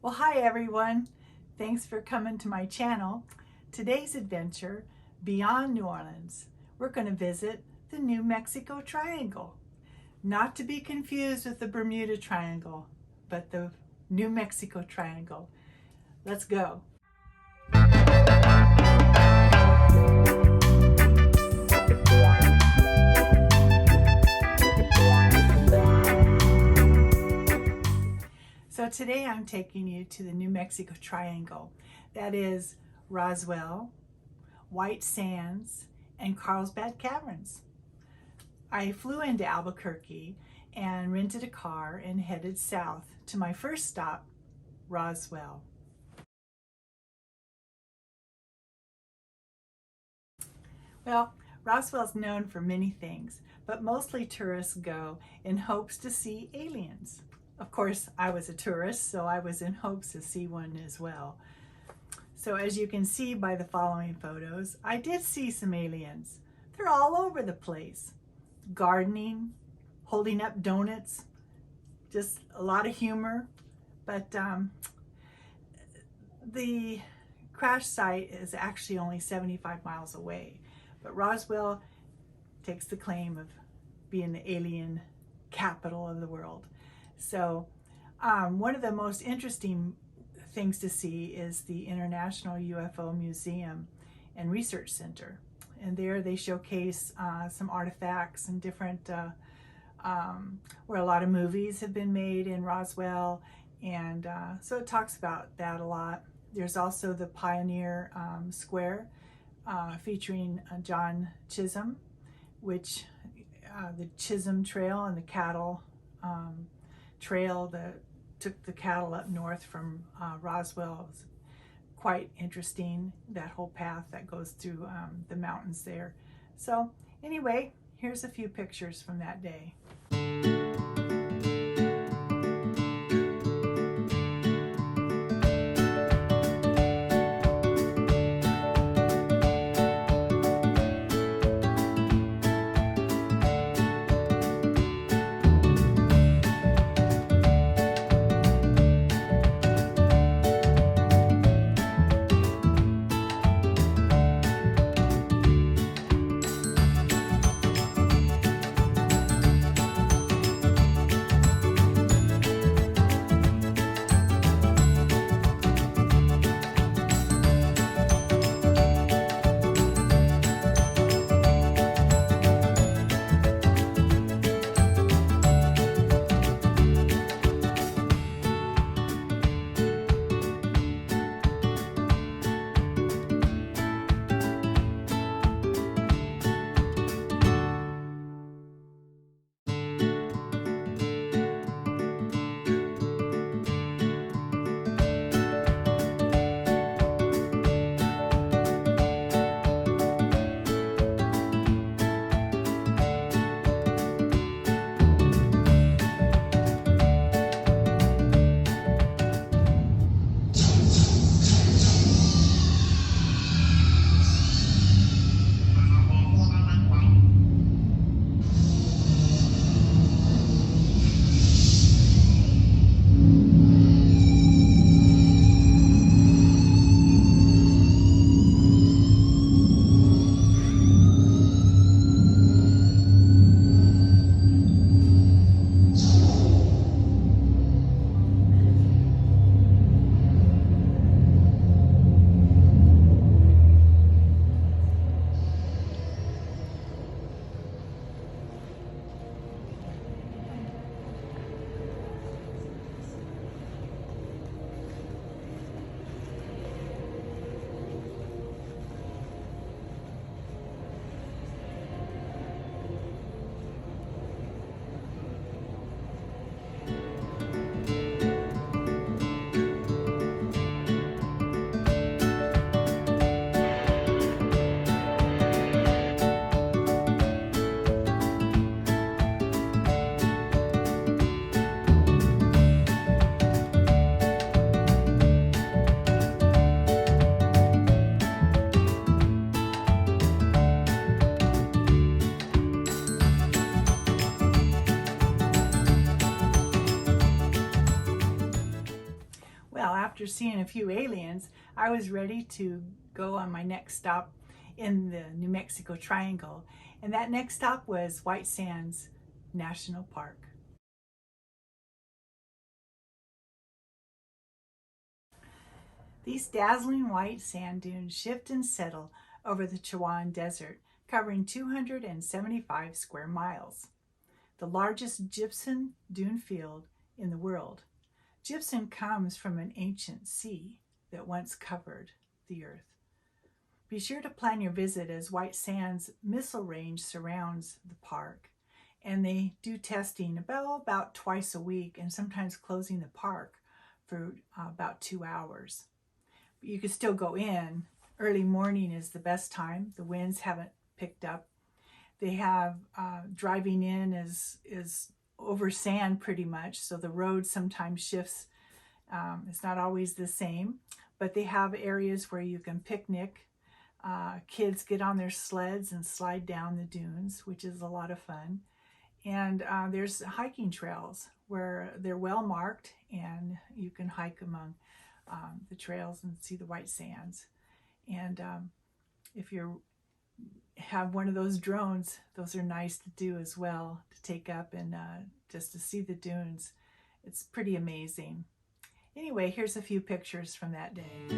Well, hi everyone. Thanks for coming to my channel. Today's adventure, beyond New Orleans, we're going to visit the New Mexico Triangle. Not to be confused with the Bermuda Triangle, but the New Mexico Triangle. Let's go. So today I'm taking you to the New Mexico Triangle. That is Roswell, White Sands, and Carlsbad Caverns. I flew into Albuquerque and rented a car and headed south to my first stop, Roswell. Well, Roswell's known for many things, but mostly tourists go in hopes to see aliens. Of course, I was a tourist, so I was in hopes to see one as well. So as you can see by the following photos, I did see some aliens. They're all over the place. Gardening, holding up donuts, just a lot of humor. But the crash site is actually only 75 miles away. But Roswell takes the claim of being the alien capital of the world. So one of the most interesting things to see is the International UFO Museum and Research Center. And there they showcase some artifacts and different, where a lot of movies have been made in Roswell. And so it talks about that a lot. There's also the Pioneer Square featuring John Chisholm, which the Chisholm Trail and the cattle trail that took the cattle up north from Roswell. Was quite interesting, that whole path that goes through the mountains there. So anyway, here's a few pictures from that day. Well, after seeing a few aliens, I was ready to go on my next stop in the New Mexico Triangle, and that next stop was White Sands National Park. These dazzling white sand dunes shift and settle over the Chihuahuan Desert, covering 275 square miles, the largest gypsum dune field in the world. Gypsum comes from an ancient sea that once covered the earth. Be sure to plan your visit, as White Sands Missile Range surrounds the park, and they do testing about twice a week, and sometimes closing the park for about 2 hours. But you could still go in. Early morning is the best time. The winds haven't picked up. They have driving in is over sand pretty much, so the road sometimes shifts. It's not always the same, but they have areas where you can picnic. Kids get on their sleds and slide down the dunes, which is a lot of fun. And there's hiking trails where they're well marked, and you can hike among the trails and see the white sands. And if you have one of those drones, those are nice to do as well, to take up and just to see the dunes. It's pretty amazing. Anyway, here's a few pictures from that day.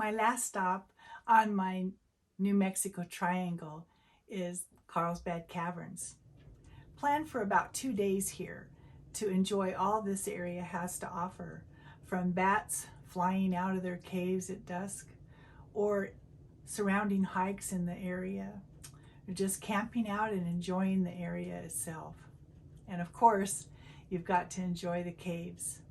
My last stop on my New Mexico Triangle is Carlsbad Caverns. Plan for about 2 days here to enjoy all this area has to offer, from bats flying out of their caves at dusk, or surrounding hikes in the area, or just camping out and enjoying the area itself. And of course, you've got to enjoy the caves.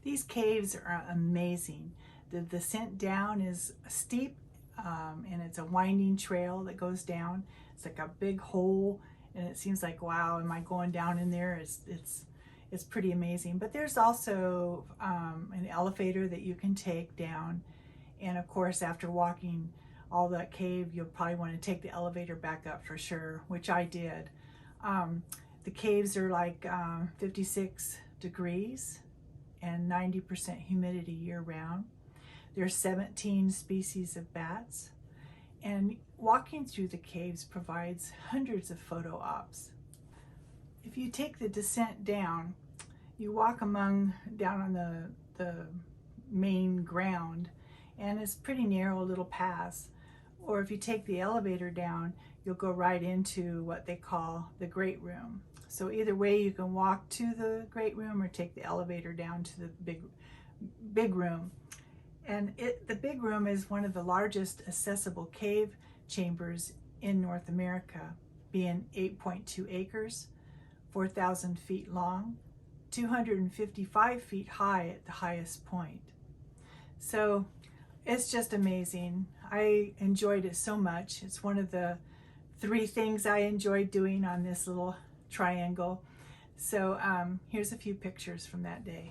These caves are amazing. The descent down is steep, and it's a winding trail that goes down. It's like a big hole, and it seems like, wow, am I going down in there? It's pretty amazing. But there's also an elevator that you can take down, and of course, after walking all that cave, you'll probably want to take the elevator back up for sure, which I did. The caves are like 56 degrees and 90% humidity year-round. There's 17 species of bats, and walking through the caves provides hundreds of photo ops. If you take the descent down, you walk down on the main ground, and it's pretty narrow little paths. Or if you take the elevator down, you'll go right into what they call the great room. So either way, you can walk to the great room or take the elevator down to the big room. And the big room is one of the largest accessible cave chambers in North America, being 8.2 acres, 4,000 feet long, 255 feet high at the highest point. So it's just amazing. I enjoyed it so much. It's one of the 3 things I enjoyed doing on this little triangle. So here's a few pictures from that day.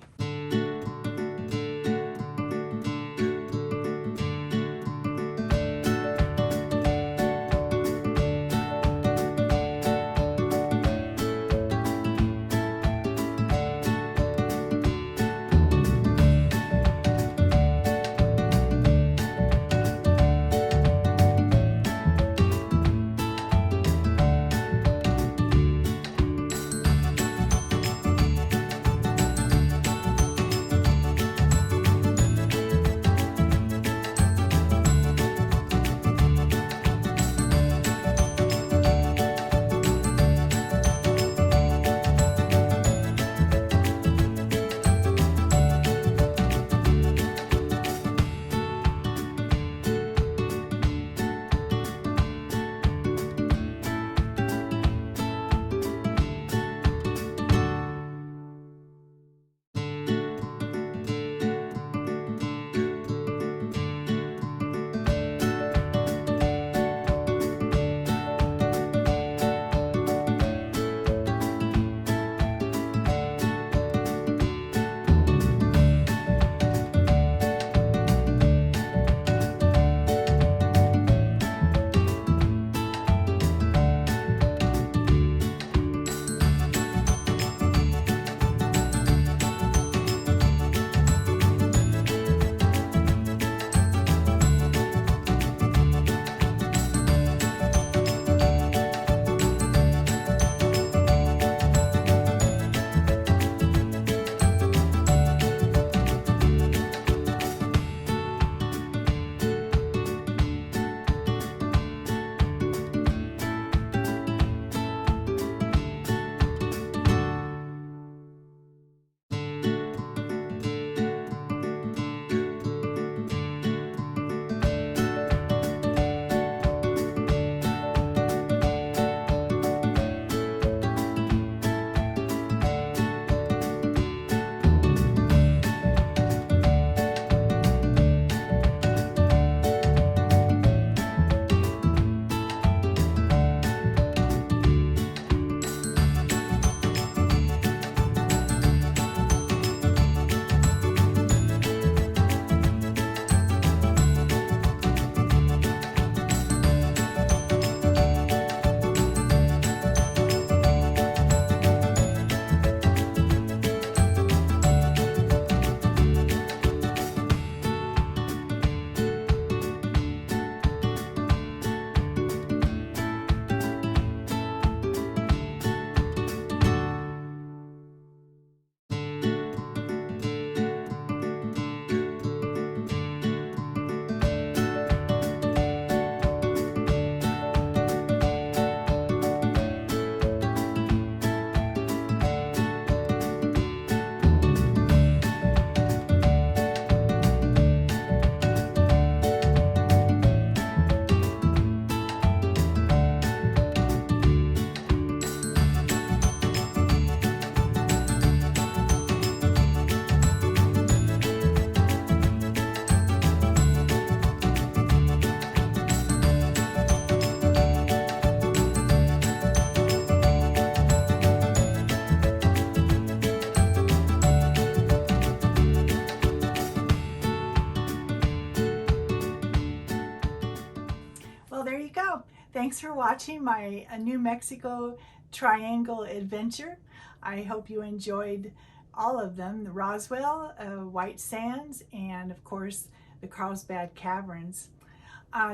Thanks for watching my New Mexico Triangle adventure. I hope you enjoyed all of them, the Roswell, White Sands, and of course the Carlsbad Caverns.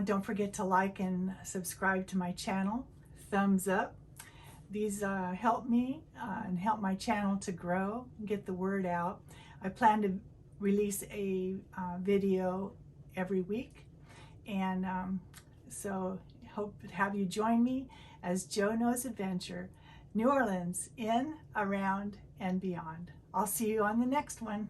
Don't forget to like and subscribe to my channel. Thumbs up. These help me and help my channel to grow, get the word out. I plan to release a video every week. And so hope to have you join me as Joe Knows Adventure, New Orleans, in, around, and beyond. I'll see you on the next one.